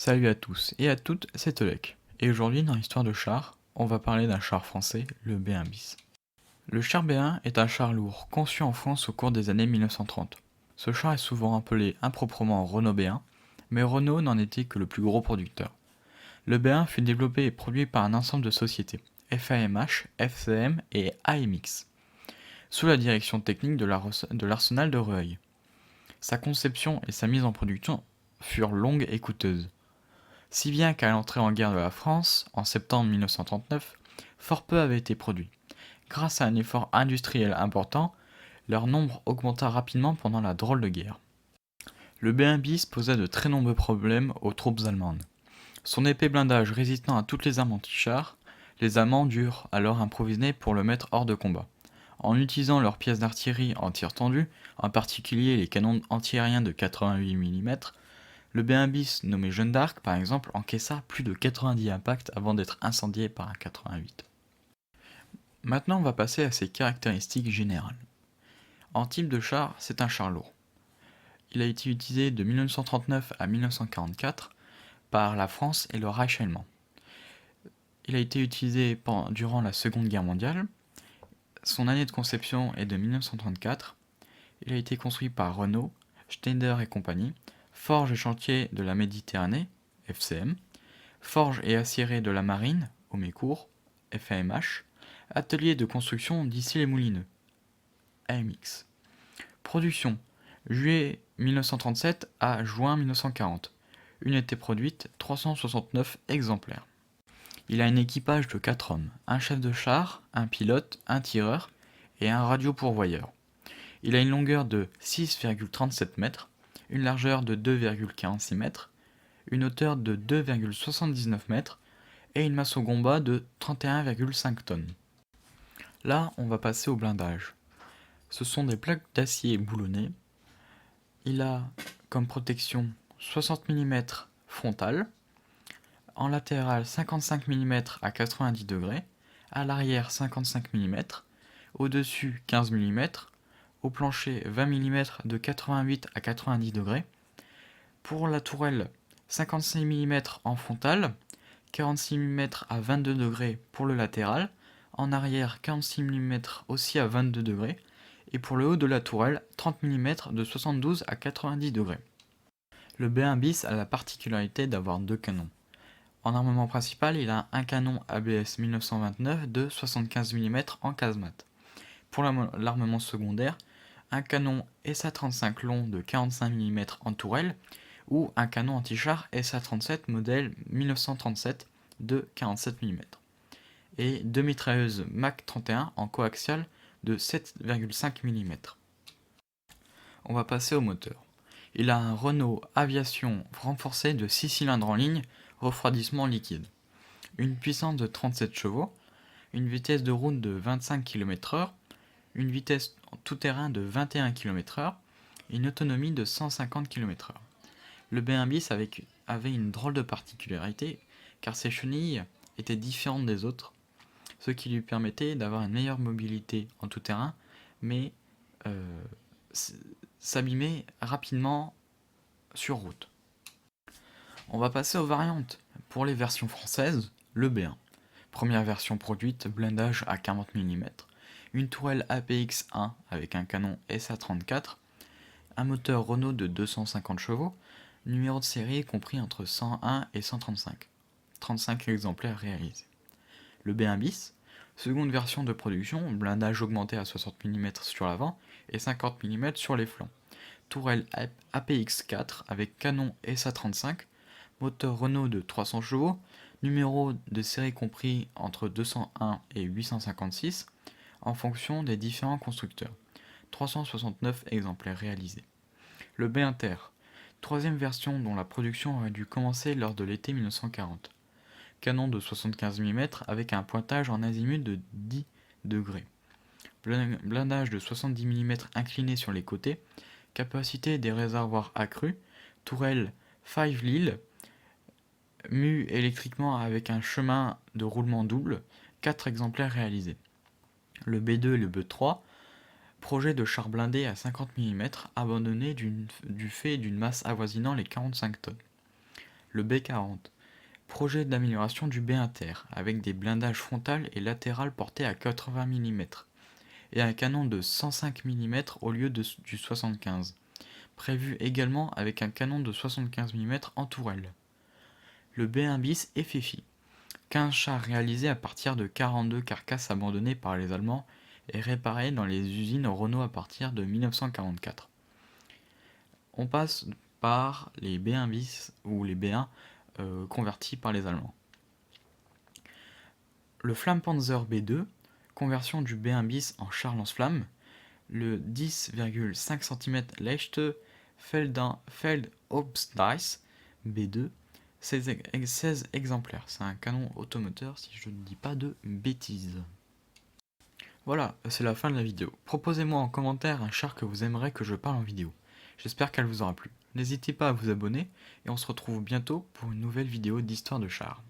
Salut à tous et à toutes, c'est Tolek. Et aujourd'hui, dans l'histoire de char, on va parler d'un char français, le B1 bis. Le char B1 est un char lourd conçu en France au cours des années 1930. Ce char est souvent appelé improprement Renault B1, mais Renault n'en était que le plus gros producteur. Le B1 fut développé et produit par un ensemble de sociétés, FAMH, FCM et AMX, sous la direction technique de l'Arsenal de Reuil. Sa conception et sa mise en production furent longues et coûteuses. Si bien qu'à l'entrée en guerre de la France, en septembre 1939, fort peu avait été produit. Grâce à un effort industriel important, leur nombre augmenta rapidement pendant la drôle de guerre. Le B1 bis posait de très nombreux problèmes aux troupes allemandes. Son épais blindage résistant à toutes les armes anti-chars, les Allemands durent alors improviser pour le mettre hors de combat. En utilisant leurs pièces d'artillerie en tir tendu, en particulier les canons antiaériens de 88 mm, le B1 bis nommé Jeanne d'Arc, par exemple, encaissa plus de 90 impacts avant d'être incendié par un 88. Maintenant, on va passer à ses caractéristiques générales. En type de char, c'est un char lourd. Il a été utilisé de 1939 à 1944 par la France et le Reich allemand. Il a été utilisé durant la Seconde Guerre mondiale. Son année de conception est de 1934. Il a été construit par Renault, Schneider et compagnie, Forges et chantiers de la Méditerranée, FCM, Forges et aciéreries de la Marine, au Mécourt, FAMH, Atelier de construction d'Issy-les-Moulineaux, AMX. Production, juillet 1937 à juin 1940. Unité produite, 369 exemplaires. Il a un équipage de 4 hommes, un chef de char, un pilote, un tireur et un radiopourvoyeur. Il a une longueur de 6,37 mètres, une largeur de 2,46 mètres, une hauteur de 2,79 mètres et une masse au combat de 31,5 tonnes. Là, on va passer au blindage. Ce sont des plaques d'acier boulonnées. Il a comme protection 60 mm frontale, en latéral 55 mm à 90 degrés, à l'arrière 55 mm, au-dessus 15 mm, au plancher 20 mm de 88 à 90 degrés. Pour la tourelle, 56 mm en frontale, 46 mm à 22 degrés pour le latéral, en arrière 46 mm aussi à 22 degrés, et pour le haut de la tourelle, 30 mm de 72 à 90 degrés. Le B1 bis a la particularité d'avoir deux canons. En armement principal, il a un canon ABS 1929 de 75 mm en casemate. Pour l'armement secondaire, un canon SA-35 long de 45 mm en tourelle ou un canon anti-char SA-37 modèle 1937 de 47 mm et deux mitrailleuses MAC 31 en coaxial de 7,5 mm. On va passer au moteur. Il a un Renault Aviation renforcé de 6 cylindres en ligne, refroidissement liquide, une puissance de 37 chevaux, une vitesse de route de 25 km/h, une vitesse tout-terrain de 21 km/h et une autonomie de 150 km/h. Le B1 bis avait une drôle de particularité car ses chenilles étaient différentes des autres, ce qui lui permettait d'avoir une meilleure mobilité en tout terrain, mais s'abîmer rapidement sur route. On va passer aux variantes. Pour les versions françaises, le B1. Première version produite, blindage à 40 mm, une tourelle APX-1 avec un canon SA-34, un moteur Renault de 250 chevaux, numéro de série compris entre 101 et 135. 35 exemplaires réalisés. Le B1 bis, seconde version de production, blindage augmenté à 60 mm sur l'avant et 50 mm sur les flancs. Tourelle APX-4 avec canon SA-35, moteur Renault de 300 chevaux, numéro de série compris entre 201 et 856, en fonction des différents constructeurs. 369 exemplaires réalisés. Le B Inter, troisième version dont la production aurait dû commencer lors de l'été 1940. Canon de 75 mm avec un pointage en azimut de 10 degrés. Blindage de 70 mm incliné sur les côtés, capacité des réservoirs accrue, tourelle 5 Lille, mue électriquement avec un chemin de roulement double, 4 exemplaires réalisés. Le B2 et le B3, projet de char blindé à 50 mm, abandonné du fait d'une masse avoisinant les 45 tonnes. Le B40, projet d'amélioration du B inter, avec des blindages frontal et latéral portés à 80 mm, et un canon de 105 mm au lieu du 75, prévu également avec un canon de 75 mm en tourelle. Le B1 bis FFI, 15 chars réalisés à partir de 42 carcasses abandonnées par les Allemands et réparées dans les usines Renault à partir de 1944. On passe par les B1 bis ou les B1 convertis par les Allemands. Le Flammpanzer B2, conversion du B1 bis en char lance-flamme, le 10,5 cm leichte Feldhauptdice B2, 16 exemplaires. C'est un canon automoteur si je ne dis pas de bêtises. Voilà, c'est la fin de la vidéo. Proposez-moi en commentaire un char que vous aimeriez que je parle en vidéo. J'espère qu'elle vous aura plu. N'hésitez pas à vous abonner et on se retrouve bientôt pour une nouvelle vidéo d'histoire de char.